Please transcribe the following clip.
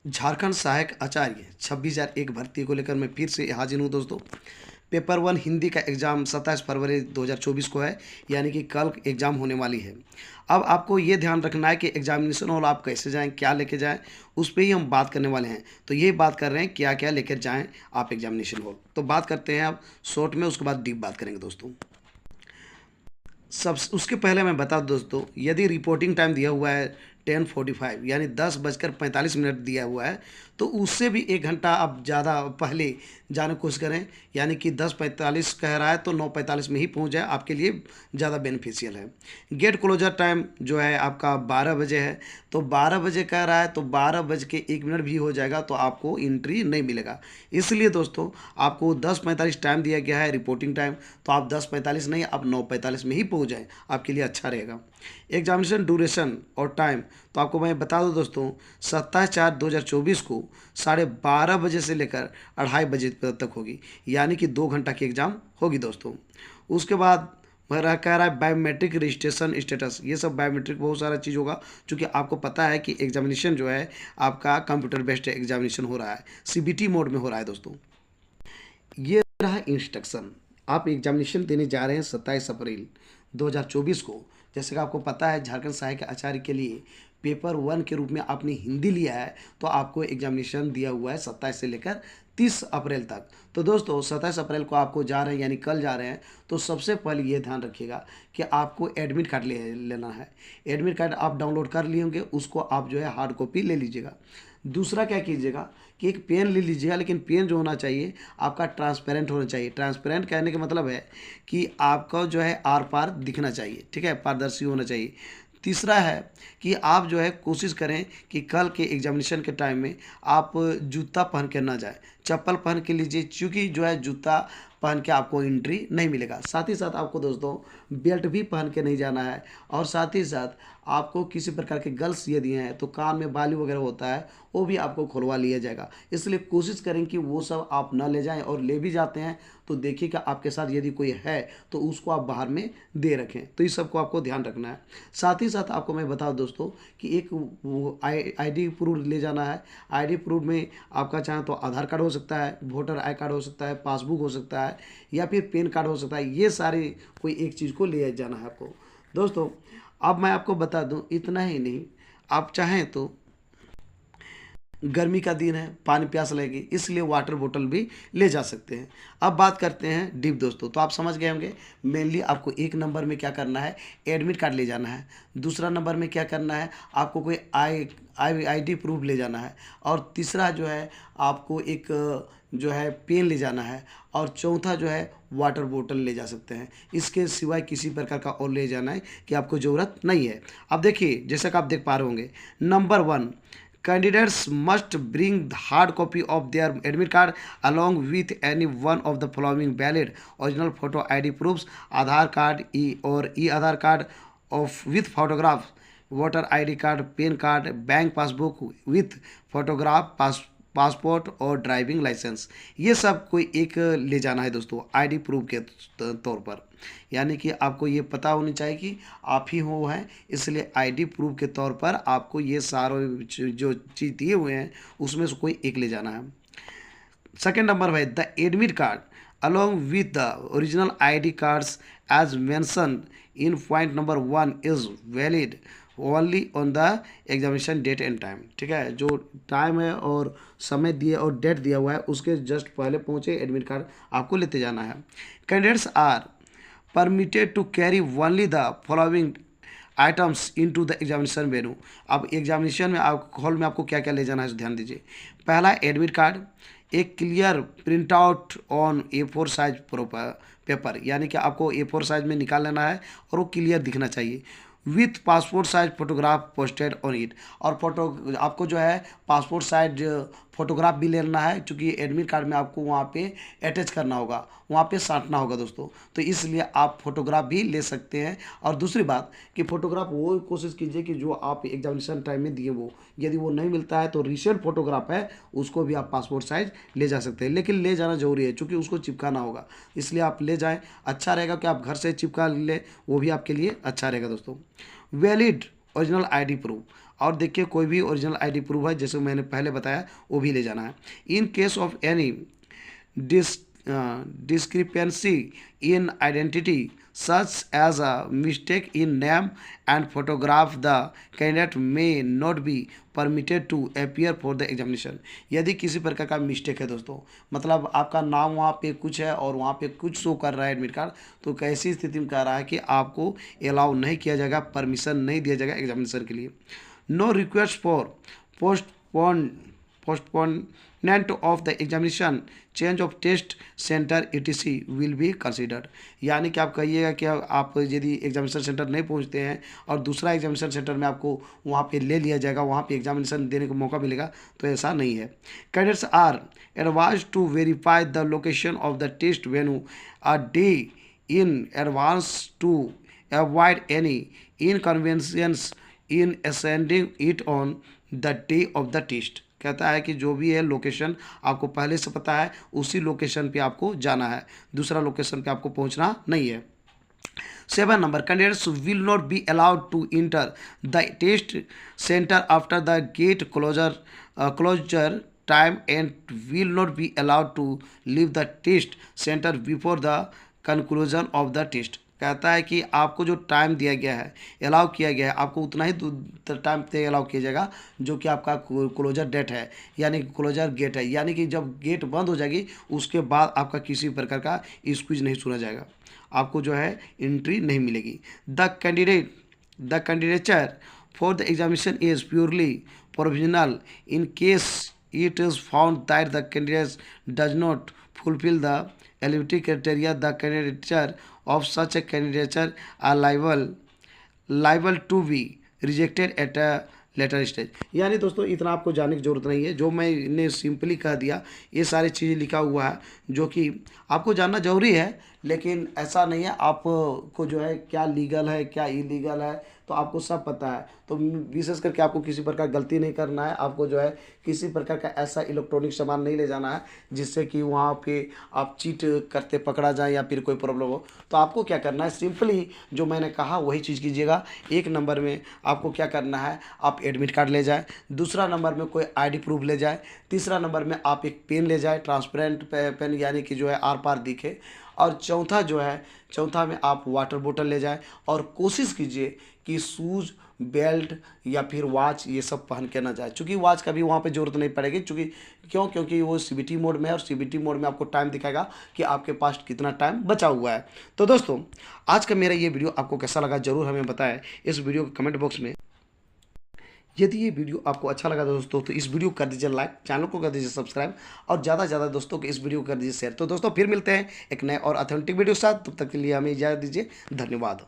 झारखंड सहायक आचार्य 26,001 भर्ती को लेकर मैं फिर से हाजिर हूँ दोस्तों। पेपर वन हिंदी का एग्ज़ाम 27 फरवरी 2024 को है, यानी कि कल एग्ज़ाम होने वाली है। अब आपको ये ध्यान रखना है कि एग्ज़ामिनेशन हॉल आप कैसे जाएं, क्या लेके जाएं, उस पे ही हम बात करने वाले हैं। तो ये बात कर रहे हैं क्या क्या लेकर जाएं आप एग्ज़ामिनेशन हॉल। तो बात करते हैं आप शॉर्ट में, उसके बाद डीप बात करेंगे दोस्तों। सब उसके पहले मैं बता दूं दोस्तों, यदि रिपोर्टिंग टाइम दिया हुआ है 10:45 यानी 10:45 दिया हुआ है, तो उससे भी 1 घंटा आप ज़्यादा पहले जाने की कोशिश करें। यानी कि 10:45 कह रहा है तो 9:45 में ही पहुंच जाए, आपके लिए ज़्यादा बेनिफिशियल है। गेट क्लोजर टाइम जो है आपका 12 बजे है, तो 12 बजे कह रहा है तो 12:01 भी हो जाएगा तो आपको एंट्री नहीं मिलेगा। इसलिए दोस्तों आपको 10:45 टाइम दिया गया है रिपोर्टिंग टाइम, तो आप 10:45 नहीं, आप 9:45 में ही पहुंच जाएं, आपके लिए अच्छा रहेगा। एग्जामिनेशन ड्यूरेशन और टाइम तो आपको मैं बता दूं दोस्तों, 27/4/2024 को 12:30 बजे से लेकर 2:30 बजे तक होगी, यानी कि 2 घंटा की एग्ज़ाम होगी दोस्तों। उसके बाद मेरा कह रहा है बायोमेट्रिक रजिस्ट्रेशन स्टेटस, ये सब बायोमेट्रिक बहुत सारा चीज़ होगा, क्योंकि आपको पता है कि एग्जामिनेशन जो है आपका कंप्यूटर बेस्ड एग्जामिनेशन हो रहा है, सीबीटी मोड में हो रहा है दोस्तों। ये रहा इंस्ट्रक्शन। आप एग्जामिनेशन देने जा रहे हैं 27 अप्रैल 2024 को। जैसे कि आपको पता है झारखंड सहायक आचार्य के लिए पेपर वन के रूप में आपने हिंदी लिया है, तो आपको एग्जामिनेशन दिया हुआ है 27 से लेकर 30 अप्रैल तक। तो दोस्तों 27 अप्रैल को आपको जा रहे हैं, यानी कल जा रहे हैं, तो सबसे पहले ये ध्यान रखिएगा कि आपको एडमिट कार्ड लेना है। एडमिट कार्ड आप डाउनलोड कर लिए होंगे, उसको आप जो है हार्ड कॉपी ले लीजिएगा। दूसरा क्या कीजिएगा कि एक पेन ले लीजिएगा, लेकिन पेन जो होना चाहिए आपका ट्रांसपेरेंट होना चाहिए। ट्रांसपेरेंट कहने का मतलब है कि आपका जो है आर पार दिखना चाहिए, ठीक है, पारदर्शी होना चाहिए। तीसरा है कि आप जो है कोशिश करें कि कल के एग्जामिनेशन के टाइम में आप जूता पहन के ना जाएं, चप्पल पहन के लीजिए, क्योंकि जो है जूता पहन के आपको एंट्री नहीं मिलेगा। साथ ही साथ आपको दोस्तों बेल्ट भी पहन के नहीं जाना है, और साथ ही साथ आपको किसी प्रकार के गर्ल्स ये दिए हैं तो कान में बाली वगैरह होता है, वो भी आपको खुलवा लिया जाएगा। इसलिए कोशिश करें कि वो सब आप ना ले जाएं, और ले भी जाते हैं तो देखिए कि आपके साथ यदि कोई है तो उसको आप बाहर में दे रखें। तो इस सबको आपको ध्यान रखना है। साथ ही साथ आपको मैं बता दोस्तों कि एक वो आईडी प्रूफ ले जाना है। आईडी प्रूफ में आपका चाहे तो आधार कार्ड हो सकता है, वोटर आई कार्ड हो सकता है, पासबुक हो सकता है, या फिर पैन कार्ड हो सकता है। ये सारे कोई एक चीज़ को ले जाना है आपको दोस्तों। अब मैं आपको बता दूं, इतना ही नहीं, आप चाहें तो गर्मी का दिन है, पानी प्यास लगेगी, इसलिए वाटर बोतल भी ले जा सकते हैं। अब बात करते हैं डीप दोस्तों। तो आप समझ गए होंगे मेनली आपको एक नंबर में क्या करना है, एडमिट कार्ड ले जाना है। दूसरा नंबर में क्या करना है, आपको कोई आईडी प्रूफ ले जाना है। और तीसरा जो है आपको एक जो है पेन ले जाना है। और चौथा जो है वाटर बोतल ले जा सकते हैं। इसके सिवाय किसी प्रकार का और ले जाना है कि आपको ज़रूरत नहीं है। अब देखिए, जैसा कि आप देख पा रहे होंगे, number 1, candidates must bring the hard copy of their admit card along with any one of the following valid original photo ID proofs: Aadhaar card or e-Aadhaar card of with photograph, voter ID card, PAN card, bank passbook with photograph, passport और driving licence. ये सब कोई एक ले जाना है दोस्तों ID proof के तौर पर। यानी कि आपको ये पता होनी चाहिए कि आप ही हो हैं, इसलिए आईडी प्रूफ के तौर पर आपको ये सारे जो चीज़ दिए हुए हैं उसमें से कोई एक ले जाना है। सेकेंड नंबर है the admit card along with the original ID cards as mentioned in point number 1 is valid only on the examination date and time. ठीक है, जो टाइम है और समय दिया और डेट दिया हुआ है उसके जस्ट पहले पहुंचे एडमिट कार्ड आपको लेते जाना है। Candidates are permitted to carry only the following items into the examination venue. अब एग्जामिनेशन में आप हॉल में आपको क्या क्या ले जाना है, ध्यान दीजिए। पहला एडमिट कार्ड, एक clear print out on A4 size paper, यानी कि आपको A4 साइज में निकाल लेना है और वो क्लियर दिखना चाहिए, with passport size photograph posted on it. और फोटो आपको जो है पासपोर्ट साइज फोटोग्राफ भी लेना है, क्योंकि एडमिट कार्ड में आपको वहाँ पे अटैच करना होगा, वहाँ पे साटना होगा दोस्तों। तो इसलिए आप फोटोग्राफ भी ले सकते हैं। और दूसरी बात कि फ़ोटोग्राफ वो कोशिश कीजिए कि जो आप एग्जामिनेशन टाइम में दिए वो, यदि वो नहीं मिलता है तो रिसेंट फोटोग्राफ है उसको भी आप पासपोर्ट साइज ले जा सकते हैं, लेकिन ले जाना जरूरी है क्योंकि उसको चिपकाना होगा। इसलिए आप ले जाएं, अच्छा रहेगा कि आप घर से चिपका ले, वो भी आपके लिए अच्छा रहेगा दोस्तों। वैलिड ओरिजिनल आईडी प्रूफ, और देखिए कोई भी ओरिजिनल आईडी प्रूफ है, जैसे मैंने पहले बताया, वो भी ले जाना है। In case of any discrepancy in identity such as a mistake in name and photograph, the candidate may not be permitted to appear for the examination। यदि किसी प्रकार का मिस्टेक है दोस्तों, मतलब आपका नाम वहाँ पे कुछ है और वहाँ पे कुछ शो कर रहा है एडमिट कार्ड, तो कैसी स्थिति में कह रहा है कि आपको अलाउ नहीं किया जाएगा, परमिशन नहीं दिया जाएगा एग्जामिनेशन के लिए। No request for postponement of the examination, change of test center etc will be considered। यानी कि आप कहिएगा कि आप यदि एग्जामिनेशन सेंटर नहीं पहुंचते हैं और दूसरा एग्जामिनेशन सेंटर में आपको वहां पे ले लिया जाएगा, वहां पे एग्जामिनेशन देने का मौका मिलेगा, तो ऐसा नहीं है। Cadets are advised to verify the location of the test venue a day in advance to avoid any inconvenience in ascending it on the day of the test. कहता है कि जो भी है लोकेशन आपको पहले से पता है, उसी लोकेशन पे आपको जाना है, दूसरा लोकेशन पे आपको पहुंचना नहीं है। 7 number, candidates will not be allowed to enter the test centre after the gate closure time and will not be allowed to leave the test centre before the conclusion of the test. कहता है कि आपको जो time दिया गया है, allow किया गया है, आपको उतना ही टाइम पे अलाउ किया जाएगा जो कि आपका क्लोजर डेट है, यानी क्लोजर गेट है, यानी कि जब गेट बंद हो जाएगी उसके बाद आपका किसी प्रकार का स्क्वीज नहीं सुना जाएगा, आपको जो है एंट्री नहीं मिलेगी। The candidature for the examination is purely provisional in case it is found that the candidate does not fulfill the eligibility criteria, the candidature of such a candidature are liable to be rejected at a later stage. यानी दोस्तों इतना आपको जानने की ज़रूरत नहीं है, जो मैंने सिंपली कह दिया, ये सारी चीज़ें लिखा हुआ है जो कि आपको जानना जरूरी है, लेकिन ऐसा नहीं है आपको जो है क्या लीगल है क्या इलीगल है तो आपको सब पता है। तो विशेष करके आपको किसी प्रकार गलती नहीं करना है, आपको जो है किसी प्रकार का ऐसा इलेक्ट्रॉनिक सामान नहीं ले जाना है जिससे कि वहाँ पे आप चीट करते पकड़ा जाए या फिर कोई प्रॉब्लम हो। तो आपको क्या करना है, सिंपली जो मैंने कहा वही चीज़ कीजिएगा। 1 नंबर में आपको क्या करना है, आप एडमिट कार्ड ले जाए, दूसरा नंबर में कोई आईडी प्रूफ ले जाए, तीसरा नंबर में आप एक पेन ले जाए, ट्रांसपेरेंट पेन यानी कि जो है आर पार दिखे, और चौथा में आप वाटर बोतल ले जाएं और कोशिश कीजिए कि शूज़, बेल्ट या फिर वॉच ये सब पहन के ना जाए, क्योंकि वॉच का भी वहाँ पे ज़रूरत नहीं पड़ेगी, क्योंकि वो सीबीटी मोड में है और सीबीटी मोड में आपको टाइम दिखाएगा कि आपके पास कितना टाइम बचा हुआ है। तो दोस्तों आज का मेरा ये वीडियो आपको कैसा लगा ज़रूर हमें बताएं इस वीडियो के कमेंट बॉक्स में। यदि ये वीडियो आपको अच्छा लगा दोस्तों तो इस वीडियो को कर दीजिए लाइक, चैनल को कर दीजिए सब्सक्राइब और ज़्यादा से ज़्यादा दोस्तों को इस वीडियो को कर दीजिए शेयर। तो दोस्तों फिर मिलते हैं एक नए और ऑथेंटिक वीडियो के साथ, तब तक के लिए हमें इजाज़त दीजिए। धन्यवाद।